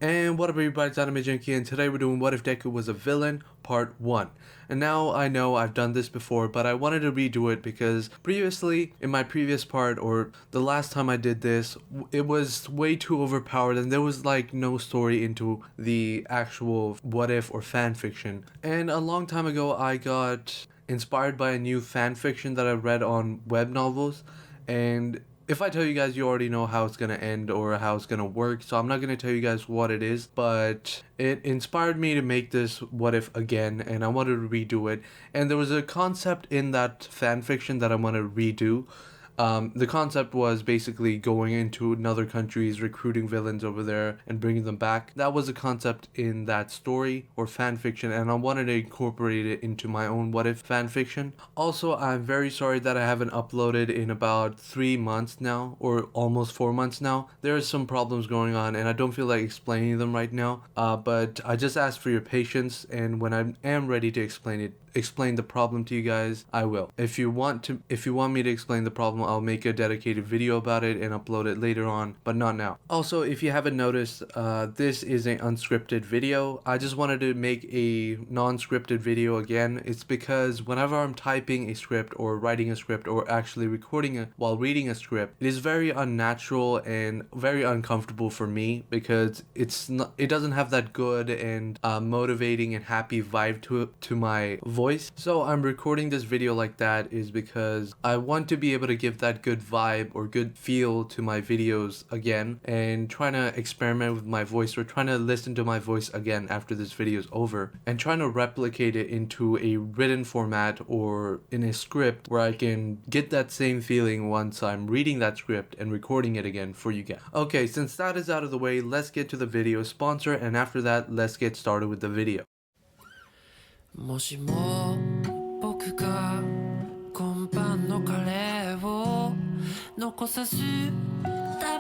And what up everybody, it's Anime Junkie, and today we're doing What If Deku Was a Villain, Part 1. And now I know I've done this before, but I wanted to redo it because previously, in my previous part, or the last time I did this, it was way too overpowered and there was like no story into the actual what if or fan fiction. And a long time ago I got inspired by a new fan fiction that I read on web novels, and if I tell you guys, you already know how it's gonna end or how it's gonna work, so I'm not gonna tell you guys what it is, but it inspired me to make this what if again, and I wanted to redo it. And there was a concept in that fan fiction that I want to redo. The concept was basically going into another countries, recruiting villains over there, and bringing them back. That was a concept in that story or fan fiction, and I wanted to incorporate it into my own what if fan fiction. Also, I'm very sorry that I haven't uploaded in about 3 months now, or almost 4 months now. There are some problems going on, and I don't feel like explaining them right now. But I just ask for your patience, and when I am ready to explain the problem to you guys, I will. If you want me to explain the problem, I'll make a dedicated video about it and upload it later on, but not now. Also, if you haven't noticed, this is an unscripted video. I just wanted to make a non-scripted video again. It's because whenever I'm typing a script or writing a script or actually recording while reading a script, it is very unnatural and very uncomfortable for me because it doesn't have that good and motivating and happy vibe to my voice. So I'm recording this video like that is because I want to be able to give that good vibe or good feel to my videos again, and trying to experiment with my voice or trying to listen to my voice again after this video is over, and trying to replicate it into a written format or in a script where I can get that same feeling once I'm reading that script and recording it again for you guys. Okay, since that is out of the way, let's get to the video sponsor, and after that, let's get started with the video. もしも僕が今晩のカレーを残さず食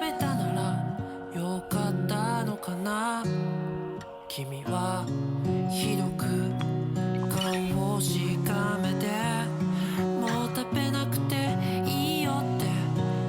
べたならよかったのかな。君はひどく顔をしかめてもう食べなくていいよって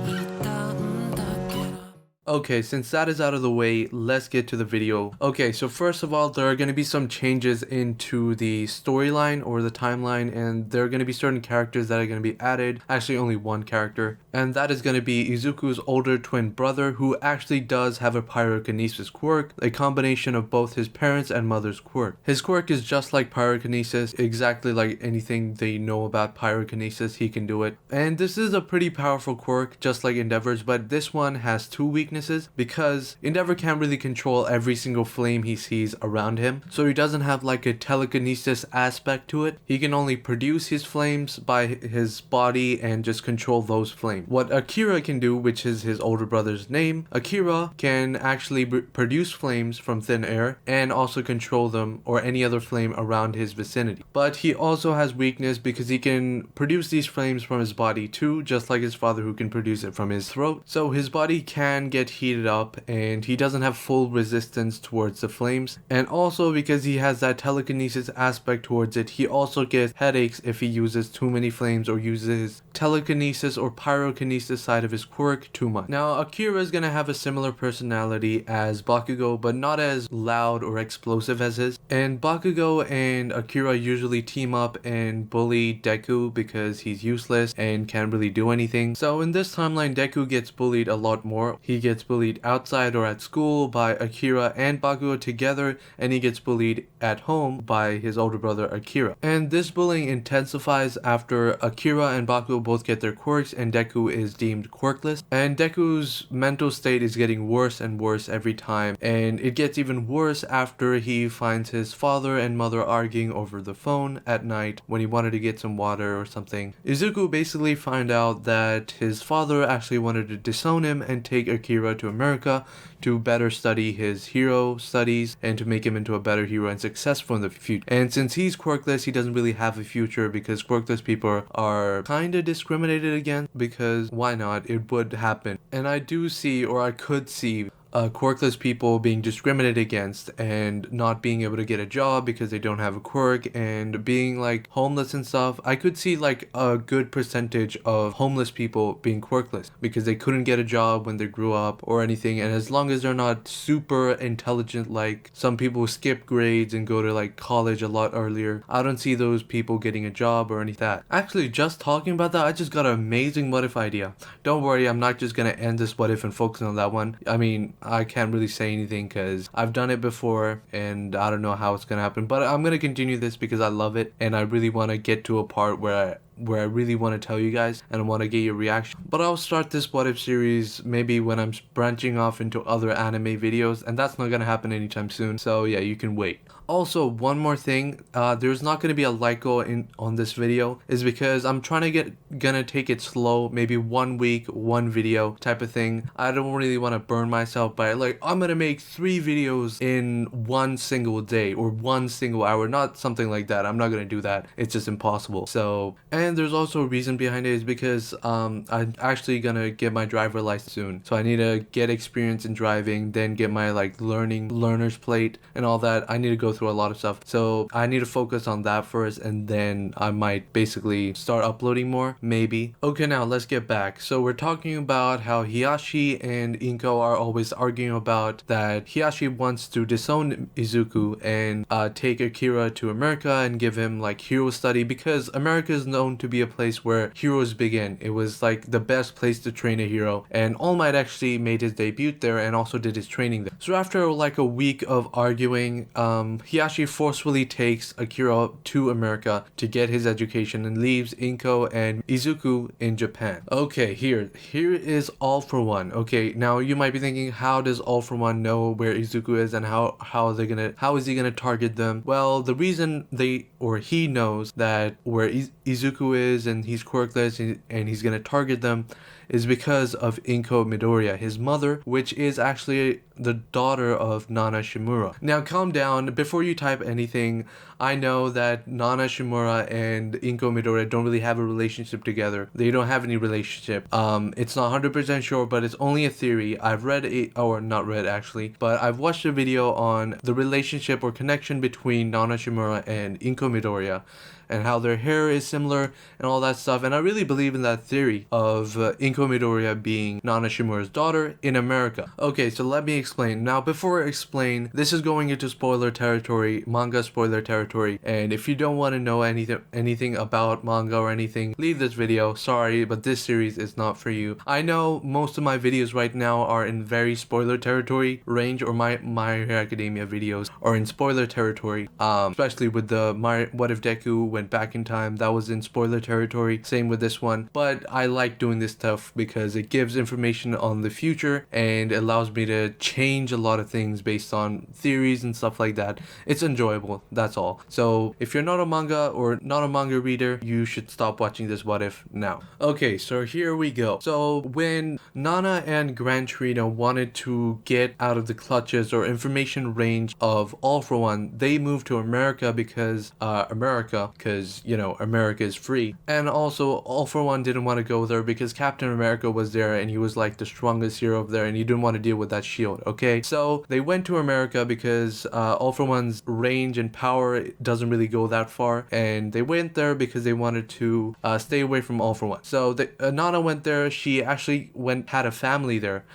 言ったんだっけな。 Okay, since that is out of the way, let's get to the video. Okay, so first of all, there are going to be some changes into the storyline or the timeline, and there are going to be certain characters that are going to be added. Actually, only one character, and that is going to be Izuku's older twin brother, who actually does have a pyrokinesis quirk, a combination of both his parents' and mother's quirk. His quirk is just like pyrokinesis, exactly like anything they know about pyrokinesis, he can do it. And this is a pretty powerful quirk, just like Endeavor's, but this one has two weaknesses because Endeavor can't really control every single flame he sees around him, so he doesn't have like a telekinesis aspect to it. He can only produce his flames by his body and just control those flames. What Akira can do, which is his older brother's name, Akira can actually produce flames from thin air and also control them or any other flame around his vicinity. But he also has weakness because he can produce these flames from his body too, just like his father who can produce it from his throat. So his body can get heated up and he doesn't have full resistance towards the flames. And also because he has that telekinesis aspect towards it, he also gets headaches if he uses too many flames or uses his telekinesis or pyrokinesis side of his quirk too much. Now Akira is gonna have a similar personality as Bakugo, but not as loud or explosive as his. And Bakugo and Akira usually team up and bully Deku because he's useless and can't really do anything. So in this timeline, Deku gets bullied a lot more. He gets bullied outside or at school by Akira and Bakugo together, and he gets bullied at home by his older brother Akira. And this bullying intensifies after Akira and Bakugo both get their quirks and Deku is deemed quirkless. And Deku's mental state is getting worse and worse every time, and it gets even worse after he finds his father and mother arguing over the phone at night when he wanted to get some water or something. Izuku basically find out that his father actually wanted to disown him and take Akira to America to better study his hero studies and to make him into a better hero and successful in the future. And since he's quirkless, he doesn't really have a future because quirkless people are kind of discriminated against, because why not? It would happen. And I do see, or I could see, quirkless people being discriminated against and not being able to get a job because they don't have a quirk and being like homeless and stuff. I could see like a good percentage of homeless people being quirkless because they couldn't get a job when they grew up or anything, and as long as they're not super intelligent like some people skip grades and go to like college a lot earlier, I don't see those people getting a job or anything like that. Actually, just talking about that, I just got an amazing what if idea. Don't worry, I'm not just gonna end this what if and focus on that one. I mean, I can't really say anything because I've done it before and I don't know how it's gonna happen, but I'm gonna continue this because I love it and I really want to get to a part where I really want to tell you guys and I want to get your reaction. But I'll start this what if series maybe when I'm branching off into other anime videos, and that's not gonna happen anytime soon, so yeah, you can wait. Also, one more thing, there's not going to be a like goal on this video, is because I'm trying to gonna take it slow, maybe 1 week, 1 video type of thing. I don't really want to burn myself by like, I'm gonna make 3 videos in 1 single day or 1 single hour, not something like that. I'm not gonna do that. It's just impossible. So, and there's also a reason behind it, is because I'm actually gonna get my driver license soon. So I need to get experience in driving, then get my like learner's plate and all that. I need to go through a lot of stuff, so I need to focus on that first, and then I might basically start uploading more, maybe. Okay, now let's get back. So we're talking about how Hiyashi and Inko are always arguing about that Hiyashi wants to disown Izuku and take Akira to America and give him like hero study, because America is known to be a place where heroes begin. It was like the best place to train a hero, and All Might actually made his debut there and also did his training there. So after like a week of arguing, Hiyashi forcefully takes Akira to America to get his education and leaves Inko and Izuku in Japan. Okay, here is All For One. Okay, now you might be thinking, how does All For One know where Izuku is and how is he gonna target them? Well, the reason he knows that where Izuku is and he's quirkless and he's gonna target them is because of Inko Midoriya, his mother, which is actually the daughter of Nana Shimura. Now calm down, before you type anything, I know that Nana Shimura and Inko Midoriya don't really have a relationship together. They don't have any relationship. It's not 100% sure, but it's only a theory. I've read it, or not read actually, but I've watched a video on the relationship or connection between Nana Shimura and Inko Midoriya, and how their hair is similar and all that stuff. And I really believe in that theory of Inko Midoriya being Nana Shimura's daughter in America. Okay, so let me explain. Now, before I explain, this is going into spoiler territory, manga spoiler territory. And if you don't want to know anything about manga or anything, leave this video. Sorry, but this series is not for you. I know most of my videos right now are in very spoiler territory range, or my Hero Academia videos are in spoiler territory, especially with the What If Deku went back in time, that was in spoiler territory. Same with this one, but I like doing this stuff because it gives information on the future and allows me to change a lot of things based on theories and stuff like that. It's enjoyable, that's all. So if you're not a manga or not a manga reader, you should stop watching this what if now. Okay, so here we go. So when Nana and Gran Torino wanted to get out of the clutches or information range of All For One, they moved to America because you know, America is free. And also, All For One didn't want to go there because Captain America was there and he was like the strongest hero there and he didn't want to deal with that shield, okay? So they went to America because All For One's range and power doesn't really go that far, and they went there because they wanted to stay away from All For One. So Nana went there. She actually had a family there.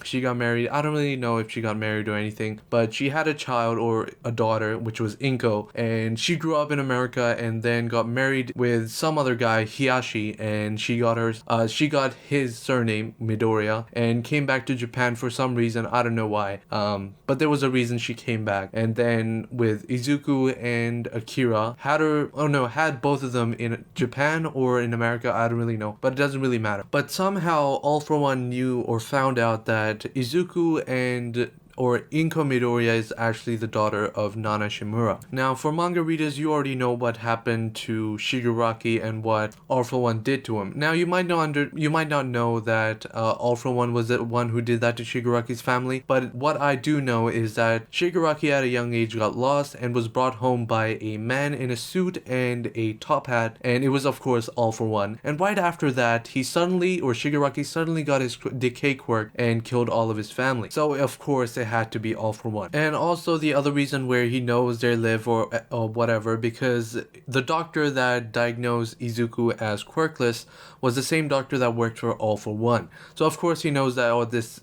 She got married. I don't really know if she got married or anything, but she had a child or a daughter, which was Inko, and she grew up in America and then got married with some other guy, Hiyashi, and she got his surname, Midoriya, and came back to Japan for some reason. I don't know why. But there was a reason she came back. And then with Izuku and Akira, had both of them in Japan or in America, I don't really know, but it doesn't really matter. But somehow All For One knew or found out that Izuku and or Inko Midoriya is actually the daughter of Nana Shimura. Now, for manga readers, you already know what happened to Shigaraki and what All For One did to him. Now, you might not know that All For One was the one who did that to Shigaraki's family, but what I do know is that Shigaraki at a young age got lost and was brought home by a man in a suit and a top hat, and it was of course All For One. And right after that, Shigaraki suddenly got his decay quirk and killed all of his family. So of course it had to be All For One. And also the other reason where he knows they live or whatever, because the doctor that diagnosed Izuku as quirkless was the same doctor that worked for All For One. So of course he knows that this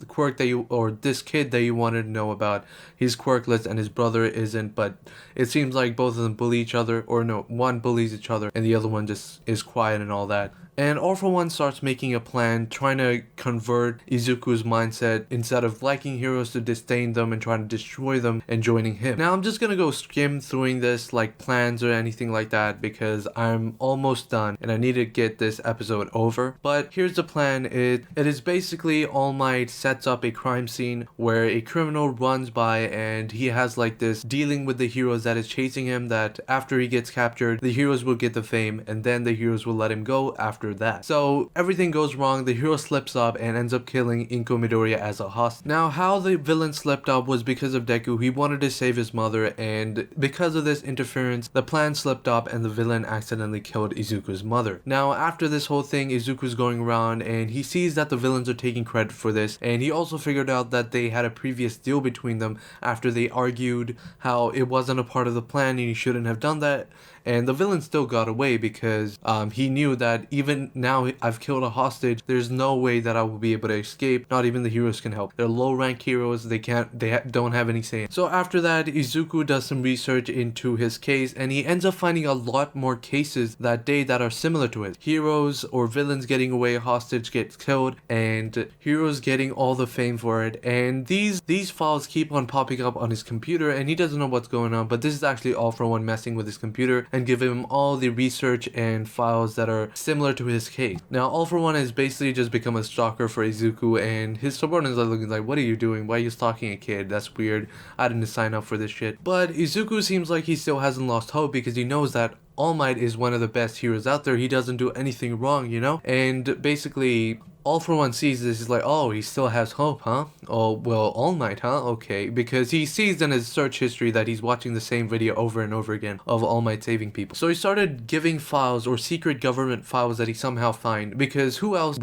quirk this kid that you wanted to know about, he's quirkless and his brother isn't, but it seems like both of them bully each other, or no, one bullies each other and the other one just is quiet and all that. And All For One starts making a plan, trying to convert Izuku's mindset, instead of liking heroes, to disdain them and trying to destroy them and joining him. Now I'm just gonna go skim through this like plans or anything like that, because I'm almost done and I need to get this episode over. But here's the plan. It is basically All Might sets up a crime scene where a criminal runs by, and he has like this dealing with the heroes that is chasing him, that after he gets captured, the heroes will get the fame and then the heroes will let him go after that. So everything goes wrong, the hero slips up and ends up killing Inko Midoriya as a hostage. Now how the villain slipped up was because of Deku. He wanted to save his mother, and because of this interference, the plan slipped up and the villain accidentally killed Izuku's mother. Now after this whole thing, Izuku's going around and he sees that the villains are taking credit for this, and he also figured out that they had a previous deal between them after they argued how it wasn't a part of the plan and he shouldn't have done that. And the villain still got away because he knew that even now I've killed a hostage, there's no way that I will be able to escape. Not even the heroes can help. They're low rank heroes, they don't have any say. So after that, Izuku does some research into his case, and he ends up finding a lot more cases that day that are similar to it. Heroes or villains getting away, hostage gets killed, and heroes getting all the fame for it. And these files keep on popping up on his computer, and he doesn't know what's going on, but this is actually All For One messing with his computer and give him all the research and files that are similar to his case. Now All For One has basically just become a stalker for Izuku, and his subordinates are looking like, what are you doing? Why are you stalking a kid? That's weird. I didn't sign up for this shit. But Izuku seems like he still hasn't lost hope, because he knows that All Might is one of the best heroes out there. He doesn't do anything wrong, you know? And basically All For One sees this, is like, oh, he still has hope, huh? Oh, well, All Might, huh? Okay. Because he sees in his search history that he's watching the same video over and over again of All Might saving people. So he started giving files, or secret government files that he somehow find, because who else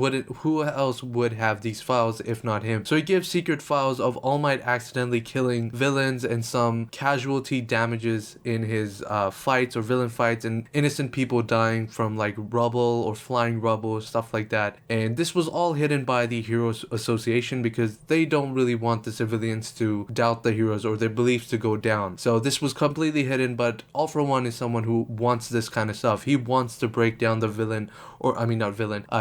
would have these files if not him? So he gives secret files of All Might accidentally killing villains and some casualty damages in his fights or villain fights, and innocent people dying from like rubble or flying rubble, stuff like that. And this was all hidden by the Heroes Association, because they don't really want the civilians to doubt the heroes or their beliefs to go down. So this was completely hidden, but All For One is someone who wants this kind of stuff. He wants to break down the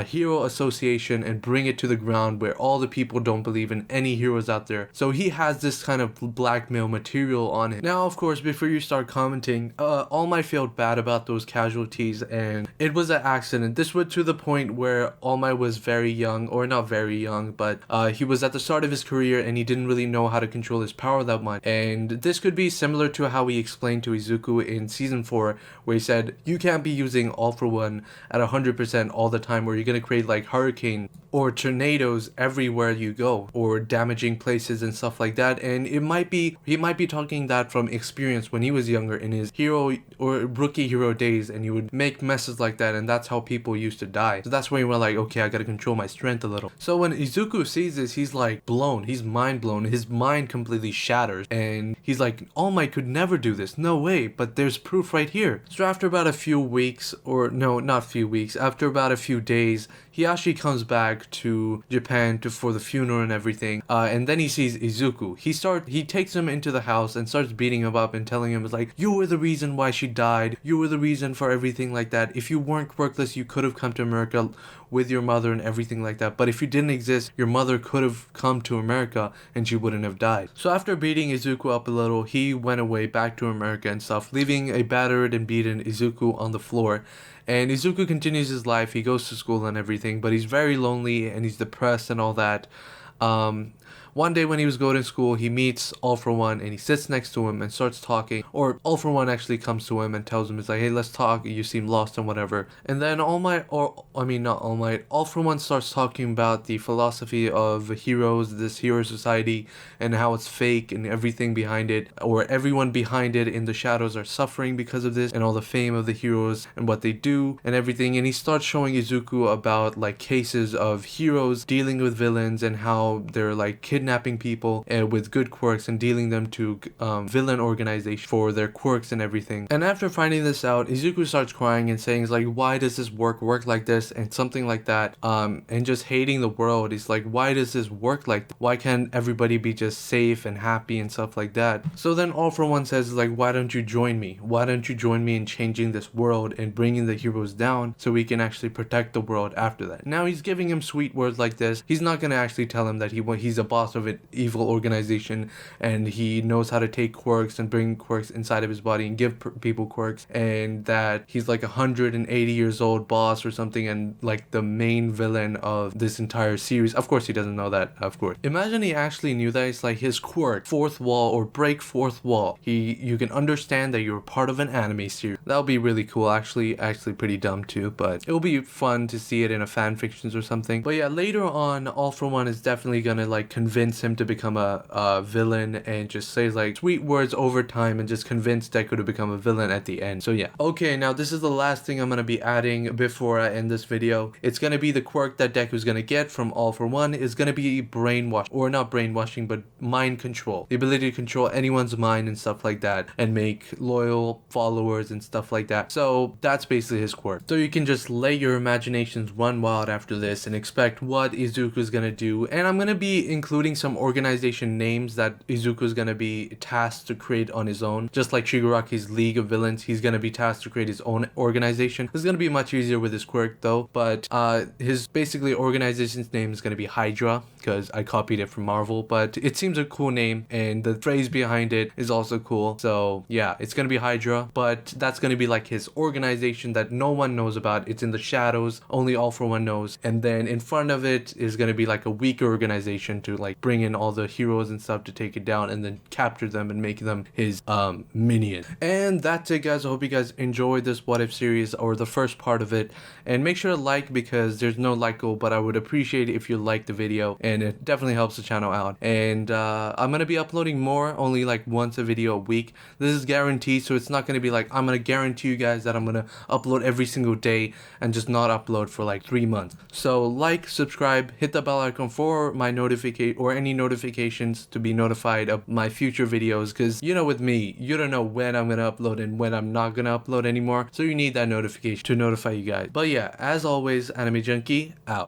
Hero Association and bring it to the ground where all the people don't believe in any heroes out there. So he has this kind of blackmail material on him. Now, of course, before you start commenting, All Might felt bad about those casualties, and it was an accident. This was to the point where All Might was very young, or not very young, but he was at the start of his career and he didn't really know how to control his power that much. And this could be similar to how he explained to Izuku in season 4, where he said, you can't be using All For One at 100% all the time, where you're gonna create like hurricane or tornadoes everywhere you go, or damaging places and stuff like that. And he might be talking that from experience when he was younger in his hero or rookie hero days, and he would make messes like that, and that's how people used to die. So that's when he went like, okay, I gotta control my strength a little. So when Izuku sees this, he's like blown, he's mind blown, his mind completely shatters, and he's like, All Might could never do this, no way, but there's proof right here. So after about a few weeks, or no, not few weeks, after about a few days, he actually comes back to Japan for the funeral and everything, and then he sees Izuku. He takes him into the house and starts beating him up and telling him, it's like, you were the reason why she died, you were the reason for everything like that. If you weren't quirkless, you could have come to America with your mother and everything like that, but if you didn't exist, your mother could have come to America and she wouldn't have died. So after beating Izuku up a little, he went away back to America and stuff, leaving a battered and beaten Izuku on the floor. And Izuku continues his life, he goes to school and everything, but he's very lonely and he's depressed and all that. one day when he was going to school, he meets All For One and he sits next to him and starts talking. Or All For One actually comes to him and tells him, it's like, hey, let's talk. You seem lost and whatever. And then All Might, or I mean not All Might, All For One starts talking about the philosophy of heroes, this hero society, and how it's fake and everything behind it, or everyone behind it in the shadows are suffering because of this, and all the fame of the heroes and what they do and everything. And he starts showing Izuku about like cases of heroes dealing with villains and how they're like kidnapping people with good quirks and dealing them to villain organization for their quirks and everything. And after finding this out, Izuku starts crying and saying like, why does this work like this and something like that, and just hating the world. He's like, why does this work like that? Why can't everybody be just safe and happy and stuff like that? So then All For One says like, why don't you join me? Why don't you join me in changing this world and bringing the heroes down so we can actually protect the world after that? Now he's giving him sweet words like this. He's not going to actually tell him that he's a boss of an evil organization and he knows how to take quirks and bring quirks inside of his body and give people quirks, and that he's like 180 years old boss or something and like the main villain of this entire series. Of course he doesn't know that, of course. Imagine he actually knew that. It's like his quirk, fourth wall or break fourth wall. You can understand that you're part of an anime series. That'll be really cool. Actually pretty dumb too, but it'll be fun to see it in a fan fictions or something. But yeah, later on, All For One is definitely gonna like convince him to become a villain and just say like sweet words over time and just convince Deku to become a villain at the end. So yeah. Okay, now this is the last thing I'm gonna be adding before I end this video. It's gonna be the quirk that Deku's gonna get from All For One is gonna be brainwash, or not brainwashing, but mind control. The ability to control anyone's mind and stuff like that and make loyal followers and stuff like that. So that's basically his quirk. So you can just let your imaginations run wild after this and expect what Izuku's gonna do. And I'm gonna be including some organization names that Izuku's gonna be tasked to create on his own. Just like Shigaraki's League of Villains, he's gonna be tasked to create his own organization. This is gonna be much easier with his quirk though, but his basically organization's name is gonna be Hydra, because I copied it from Marvel, but it seems a cool name and the phrase behind it is also cool. So yeah, it's gonna be Hydra, but that's gonna be like his organization that no one knows about. It's in the shadows, only All For One knows. And then in front of it is gonna be like a weaker organization to like bring in all the heroes and stuff to take it down and then capture them and make them his minion. And that's it guys. I hope you guys enjoyed this What If series, or the first part of it, and make sure to like, because there's no like goal, but I would appreciate it if you like the video, and it definitely helps the channel out. And I'm gonna be uploading more, only like once a video a week. This is guaranteed, so it's not gonna be like I'm gonna guarantee you guys that I'm gonna upload every single day and just not upload for like 3 months. So like, subscribe, hit the bell icon for my notification or any notifications to be notified of my future videos, because you know with me, you don't know when I'm gonna upload and when I'm not gonna upload anymore, so you need that notification to notify you guys. But yeah, as always, Anime Junkie out.